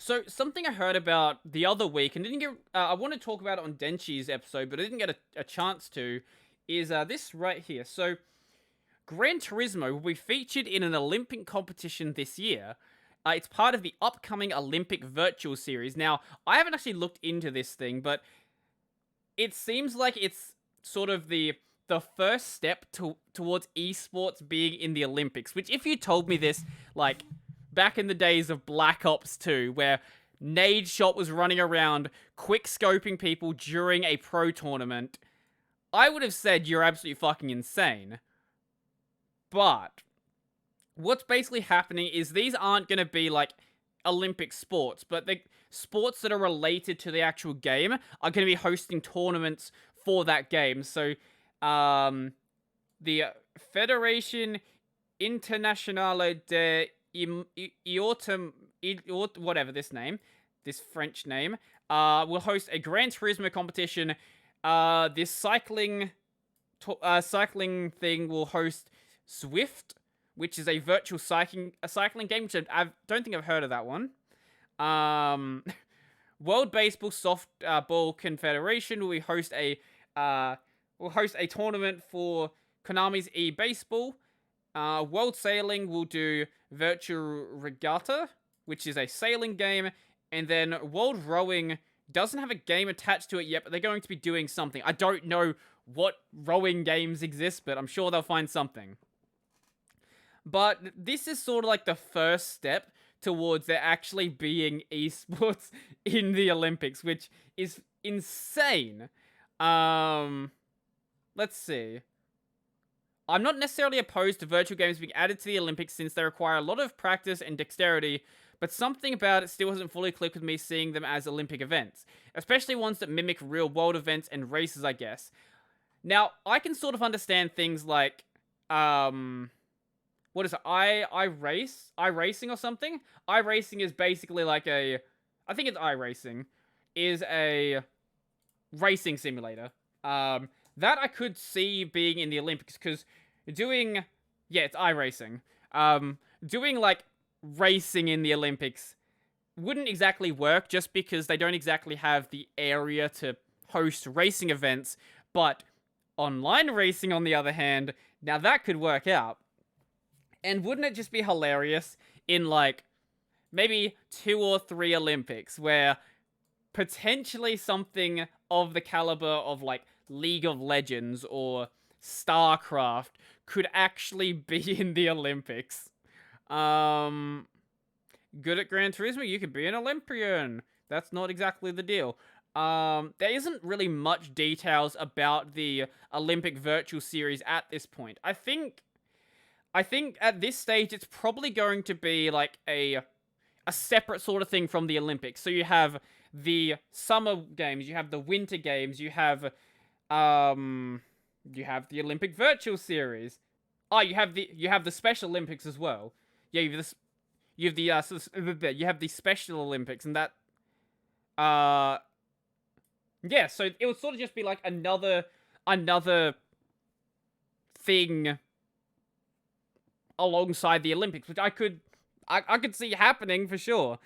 So something I heard about the other week and didn't get. I want to talk about it on Denshi's episode, but I didn't get a chance to. Is this right here? So Gran Turismo will be featured in an Olympic competition this year. It's part of the upcoming Olympic Virtual Series. Now, I haven't actually looked into this thing, but it seems like it's sort of the first step towards esports being in the Olympics. Which, if you told me this, like back in the days of Black Ops 2, where Nade Shot was running around quick scoping people during a pro tournament, I would have said you're absolutely fucking insane. But what's basically happening is these aren't going to be like Olympic sports, but the sports that are related to the actual game are going to be hosting tournaments for that game. So, the Federation Internationale de whatever this name, this French name, will host a Gran Turismo competition. This cycling thing will host Swift, which is a virtual cycling game, which I don't think I've heard of that one. World Baseball Softball Confederation will host a tournament for Konami's e-baseball. World Sailing will do Virtual Regatta, which is a sailing game, and then World Rowing doesn't have a game attached to it yet, but they're going to be doing something. I don't know what rowing games exist, but I'm sure they'll find something. But this is sort of like the first step towards there actually being esports in the Olympics, which is insane. Let's see. I'm not necessarily opposed to virtual games being added to the Olympics since they require a lot of practice and dexterity, but something about it still hasn't fully clicked with me seeing them as Olympic events, especially ones that mimic real-world events and races, I guess. Now, I can sort of understand things like, what is it? iRacing or something? iRacing is basically like I think it's iRacing, is a racing simulator. That I could see being in the Olympics, because it's iRacing. Doing like racing in the Olympics wouldn't exactly work just because they don't exactly have the area to host racing events, but online racing on the other hand, now that could work out. And wouldn't it just be hilarious in, like, maybe 2 or 3 Olympics where potentially something of the caliber of, like, League of Legends or StarCraft could actually be in the Olympics? Good at Gran Turismo, you could be an Olympian. That's not exactly the deal. There isn't really much details about the Olympic Virtual Series at this point. I think at this stage it's probably going to be like a separate sort of thing from the Olympics. So you have the summer games, you have the winter games, you have the Olympic Virtual Series. Oh, you have the Special Olympics as well. Yeah, you have the Special Olympics, and that yeah, so it would sort of just be like another thing alongside the Olympics, which I could see happening for sure.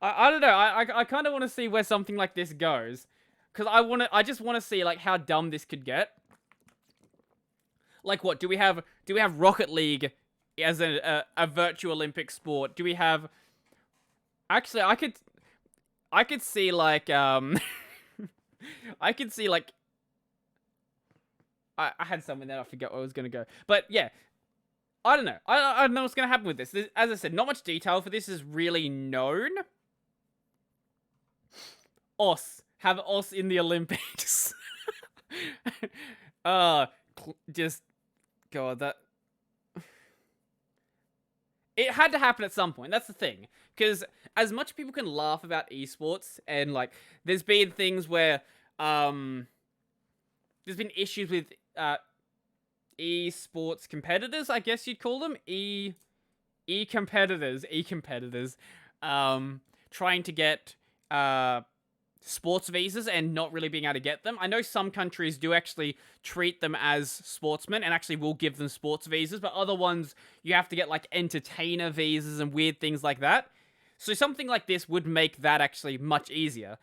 I don't know. I kind of want to see where something like this goes, because I just want to see like how dumb this could get. Like, what do we have Rocket League as a virtual Olympic sport? Do we have? Actually, I could see like I could see like I had something there, I forget where I was gonna go, but yeah, I don't know. I don't know what's gonna happen with this. As I said, not much detail for this is really known. Have Os in the Olympics. Just God, that it had to happen at some point. That's the thing, because as much people can laugh about esports, and like there's been things where there's been issues with esports competitors, I guess you'd call them, competitors, trying to get sports visas and not really being able to get them. I know some countries do actually treat them as sportsmen and actually will give them sports visas, but other ones you have to get like entertainer visas and weird things like that. So something like this would make that actually much easier.